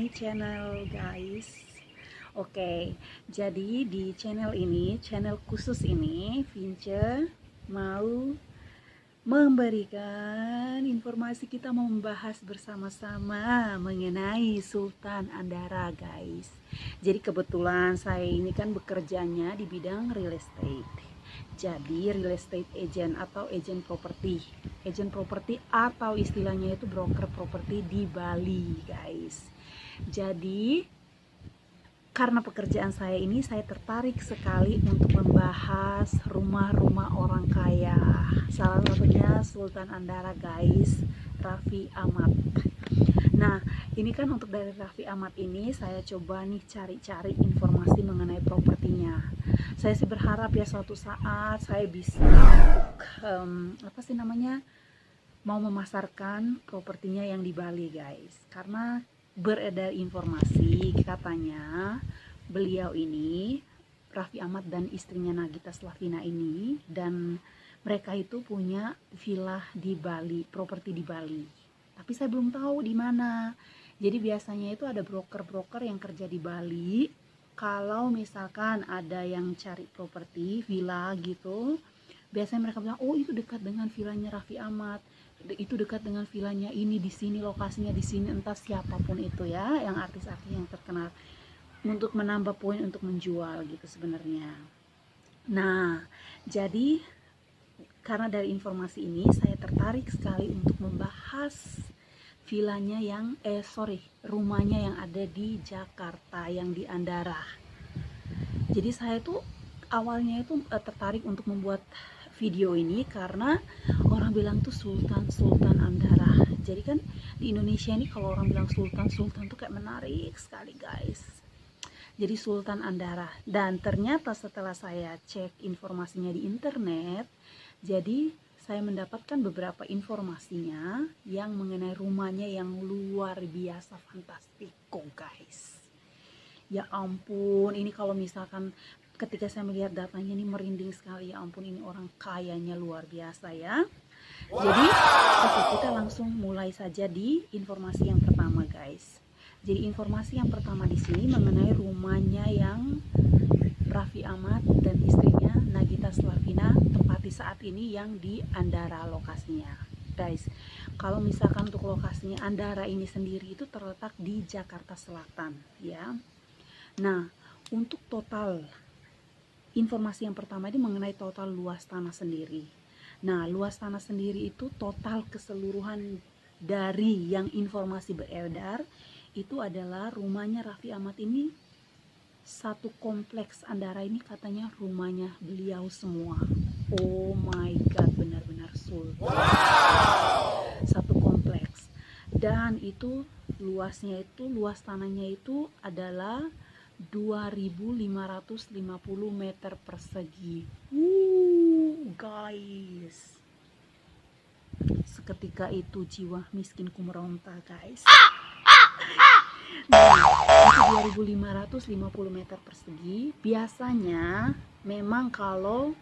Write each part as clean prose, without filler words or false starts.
my channel guys. Oke, jadi di channel ini, channel khusus ini, Vince mau memberikan informasi, kita mau membahas bersama-sama mengenai Sultan Andara guys. Jadi kebetulan saya ini kan bekerjanya di bidang real estate. Jadi real estate agent atau agent properti atau istilahnya itu broker properti di Bali guys. Jadi karena pekerjaan saya ini, saya tertarik sekali untuk membahas rumah-rumah orang kaya. Salah satunya Sultan Andara guys, Raffi Ahmad. Nah, ini kan untuk dari Raffi Ahmad ini saya coba nih cari-cari informasi mengenai propertinya. Saya sih berharap ya suatu saat saya bisa mau memasarkan propertinya yang di Bali guys. Karena beredar informasi katanya beliau ini, Raffi Ahmad dan istrinya Nagita Slavina ini, dan mereka itu punya villa di Bali, properti di Bali. Tapi saya belum tahu di mana. Jadi biasanya itu ada broker-broker yang kerja di Bali. Kalau misalkan ada yang cari properti villa gitu, biasanya mereka bilang, oh itu dekat dengan villanya Raffi Ahmad, itu dekat dengan villanya ini, di sini lokasinya, di sini, entah siapapun itu ya, yang artis-artis yang terkenal, untuk menambah poin untuk menjual gitu sebenarnya. Nah, jadi karena dari informasi ini saya tertarik sekali untuk membahas villanya yang rumahnya yang ada di Jakarta, yang di Andara. Jadi saya tuh awalnya itu tertarik untuk membuat video ini karena orang bilang tuh Sultan Andara. Jadi kan di Indonesia ini kalau orang bilang Sultan tuh kayak menarik sekali guys. Jadi Sultan Andara, dan ternyata setelah saya cek informasinya di internet, jadi saya mendapatkan beberapa informasinya yang mengenai rumahnya yang luar biasa fantastiko guys. Ya ampun, ini kalau misalkan ketika saya melihat datanya ini merinding sekali. Ya ampun, ini orang kayanya luar biasa ya. Jadi oke, kita langsung mulai saja di informasi yang pertama guys. Jadi informasi yang pertama di sini mengenai rumahnya yang Raffi Ahmad dan istrinya Nagita Slavina tempati saat ini yang di Andara lokasinya. Guys, kalau misalkan untuk lokasinya Andara ini sendiri itu terletak di Jakarta Selatan ya. Nah, untuk total informasi yang pertama ini mengenai total luas tanah sendiri. Nah, luas tanah sendiri itu total keseluruhan dari yang informasi beredar itu adalah rumahnya Raffi Ahmad ini, satu kompleks Andara ini katanya rumahnya beliau semua. Oh my god, benar-benar sultan. Wow. Satu kompleks. Dan itu luasnya itu, luas tanahnya itu adalah 2.550 meter persegi. Guys. Seketika itu jiwa miskinku meronta guys. Nah, itu 2.550 meter persegi. Biasanya memang kalau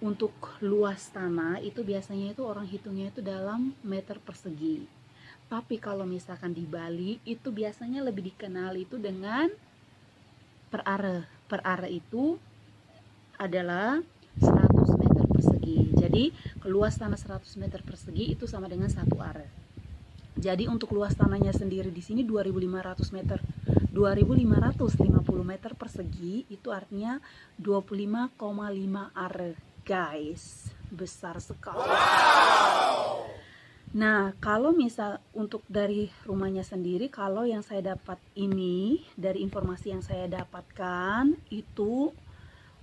untuk luas tanah itu biasanya itu orang hitungnya itu dalam meter persegi. Tapi kalau misalkan di Bali itu biasanya lebih dikenal itu dengan per are. Per are itu adalah 100 meter persegi. Jadi luas tanah 100 meter persegi itu sama dengan satu are. Jadi untuk luas tanahnya sendiri di sini 2.550 meter persegi, itu artinya 25,5 are guys. Besar sekali. Wow. Nah, kalau misal untuk dari rumahnya sendiri, kalau yang saya dapat ini dari informasi yang saya dapatkan itu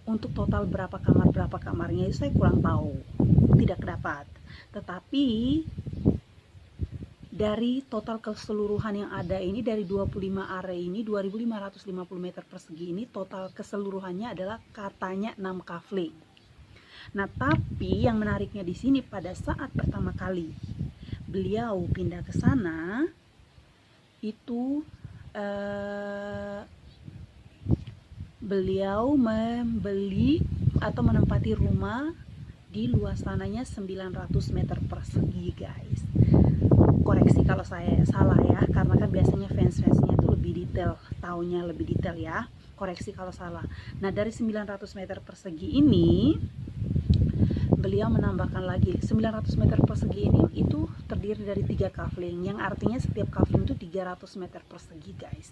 untuk total berapa kamarnya itu saya kurang tahu, tidak dapat. Tetapi dari total keseluruhan yang ada ini, dari 25 area ini, 2.550 meter persegi ini, total keseluruhannya adalah katanya 6 kafling. Nah, tapi yang menariknya di sini pada saat pertama kali beliau pindah ke sana, itu beliau membeli atau menempati rumah di luas tanahnya 900 meter persegi guys. Koreksi kalau saya salah ya, karena kan biasanya fans-fansnya itu lebih detail, taunya lebih detail ya. Koreksi kalau salah. Nah, dari 900 meter persegi ini beliau menambahkan lagi 900 meter persegi ini itu terdiri dari 3 kafling, yang artinya setiap kafling itu 300 meter persegi guys.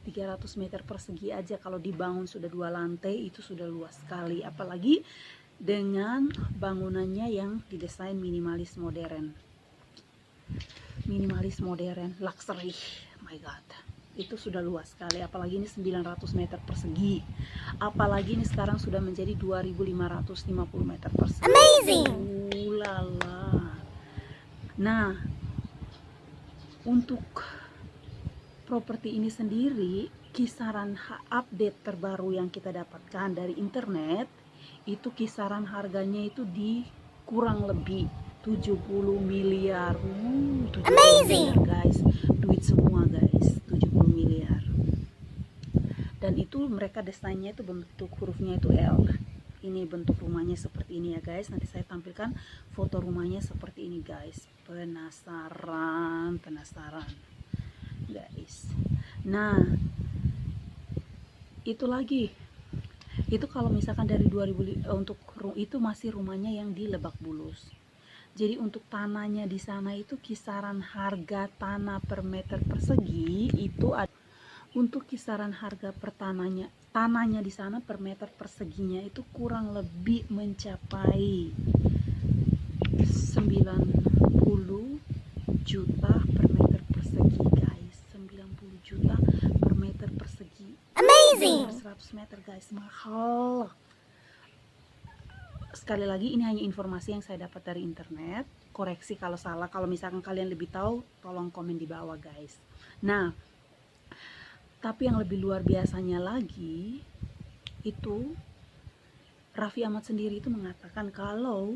300 meter persegi aja kalau dibangun sudah 2 lantai itu sudah luas sekali, apalagi dengan bangunannya yang didesain minimalis modern, luxury. My god, itu sudah luas sekali, apalagi ini 900 meter persegi, apalagi ini sekarang sudah menjadi 2550 meter persegi. Amazing. Lala. Nah, untuk properti ini sendiri, kisaran update terbaru yang kita dapatkan dari internet itu kisaran harganya itu di kurang lebih 70 miliar. 70 Amazing. Miliar guys, duit semua guys, 70 miliar. Dan itu mereka desainnya itu bentuk hurufnya itu L. Ini bentuk rumahnya seperti ini ya guys. Nanti saya tampilkan foto rumahnya seperti ini guys. Penasaran guys. Nah, itu lagi. Itu kalau misalkan dari 2000 untuk itu masih rumahnya yang di Lebak Bulus. Jadi untuk tanahnya di sana itu kisaran harga tanah per meter persegi itu ada, untuk kisaran harga per tanahnya di sana per meter perseginya itu kurang lebih mencapai 90 juta per meter persegi guys. 90 juta per meter persegi. Amazing. 100 meter guys, mahal. Sekali lagi ini hanya informasi yang saya dapat dari internet. Koreksi kalau salah, kalau misalkan kalian lebih tahu tolong komen di bawah guys. Nah, tapi yang lebih luar biasanya lagi itu Raffi Ahmad sendiri itu mengatakan kalau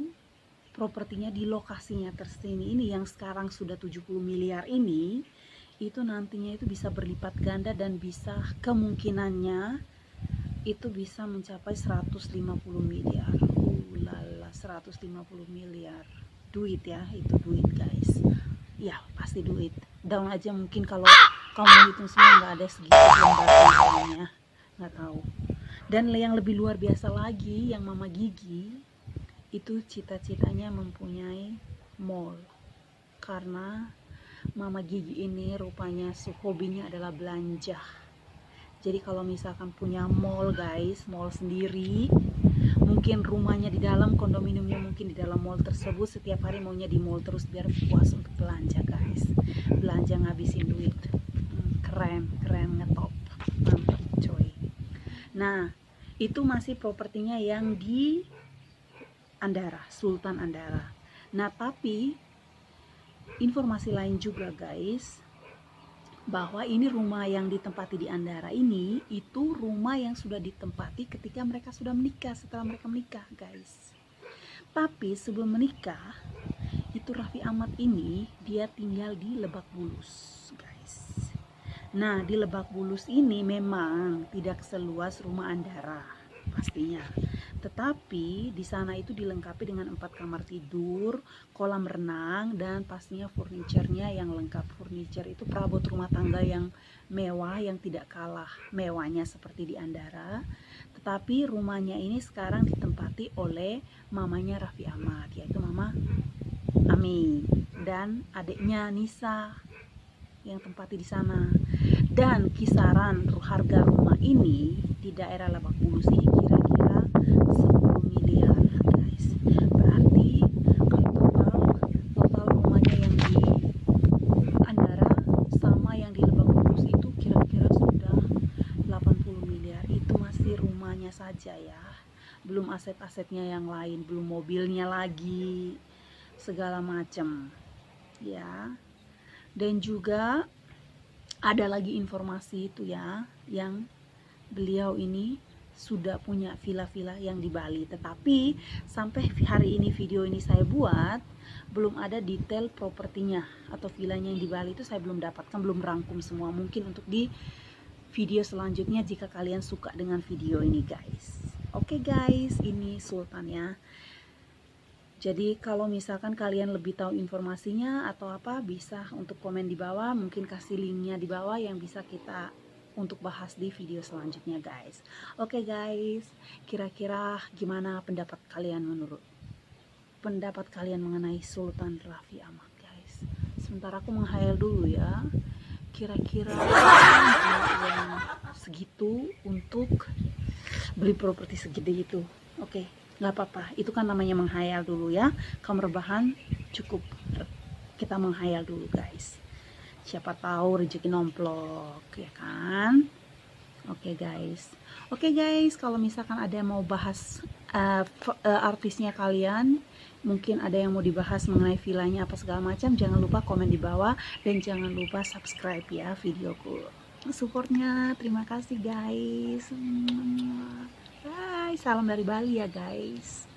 propertinya di lokasinya tersini ini yang sekarang sudah 70 miliar ini itu nantinya itu bisa berlipat ganda dan bisa kemungkinannya itu bisa mencapai 150 miliar. Lala, 150 miliar. Duit ya, itu duit guys. Ya, pasti duit. Down aja mungkin kalau kamu hitung semua nggak ada segitu lembarnya. Nggak tahu. Dan yang lebih luar biasa lagi, yang Mama Gigi itu cita-citanya mempunyai mall. Karena Mama Gigi ini rupanya hobinya adalah belanja. Jadi kalau misalkan punya mall guys, mall sendiri, mungkin rumahnya di dalam, kondominiumnya mungkin di dalam mall tersebut, setiap hari maunya di mall terus biar puas untuk belanja guys. Belanja ngabisin duit. Keren ngetop, mantap coy. Nah, itu masih propertinya yang di Andara, Sultan Andara. Nah, tapi informasi lain juga guys, bahwa ini rumah yang ditempati di Andara ini itu rumah yang sudah ditempati ketika mereka sudah menikah, setelah mereka menikah guys. Tapi sebelum menikah itu Raffi Ahmad ini dia tinggal di Lebak Bulus guys. Nah, di Lebak Bulus ini memang tidak seluas rumah Andara pastinya, tetapi di sana itu dilengkapi dengan 4 kamar tidur, kolam renang, dan pastinya furniturnya yang lengkap. Furniture itu perabot rumah tangga yang mewah, yang tidak kalah mewahnya seperti di Andara. Tetapi rumahnya ini sekarang ditempati oleh mamanya Raffi Ahmad, yaitu Mama Ami dan adiknya Nisa yang tempati di sana. Dan kisaran harga rumah ini di daerah Lebak Bulus ini kira-kira 10 miliar guys. Berarti kalau total rumahnya yang di Andara sama yang di Lebak Bulus itu kira-kira sudah 80 miliar. Itu masih rumahnya saja ya, belum aset-asetnya yang lain, belum mobilnya lagi, segala macam ya. Dan juga ada lagi informasi itu ya, yang beliau ini sudah punya villa-villa yang di Bali, tetapi sampai hari ini video ini saya buat belum ada detail propertinya atau villanya yang di Bali itu saya belum dapatkan, belum rangkum semua. Mungkin untuk di video selanjutnya jika kalian suka dengan video ini guys. Oke guys, ini Sultan ya. Jadi kalau misalkan kalian lebih tahu informasinya atau apa, bisa untuk komen di bawah, mungkin kasih linknya di bawah yang bisa kita untuk bahas di video selanjutnya guys. Oke guys, kira-kira gimana pendapat kalian mengenai Sultan Raffi Ahmad guys? Sebentar aku menghayal dulu ya. Kira-kira uang segitu untuk beli properti segede itu. Oke, nggak apa-apa, itu kan namanya menghayal dulu ya. Kamu rebahan cukup, kita menghayal dulu guys, siapa tahu rezeki nomplok ya kan. Oke guys, kalau misalkan ada yang mau bahas artisnya kalian, mungkin ada yang mau dibahas mengenai villanya apa segala macam, jangan lupa komen di bawah dan jangan lupa subscribe ya videoku. Supportnya, terima kasih guys. Bye, salam dari Bali ya guys.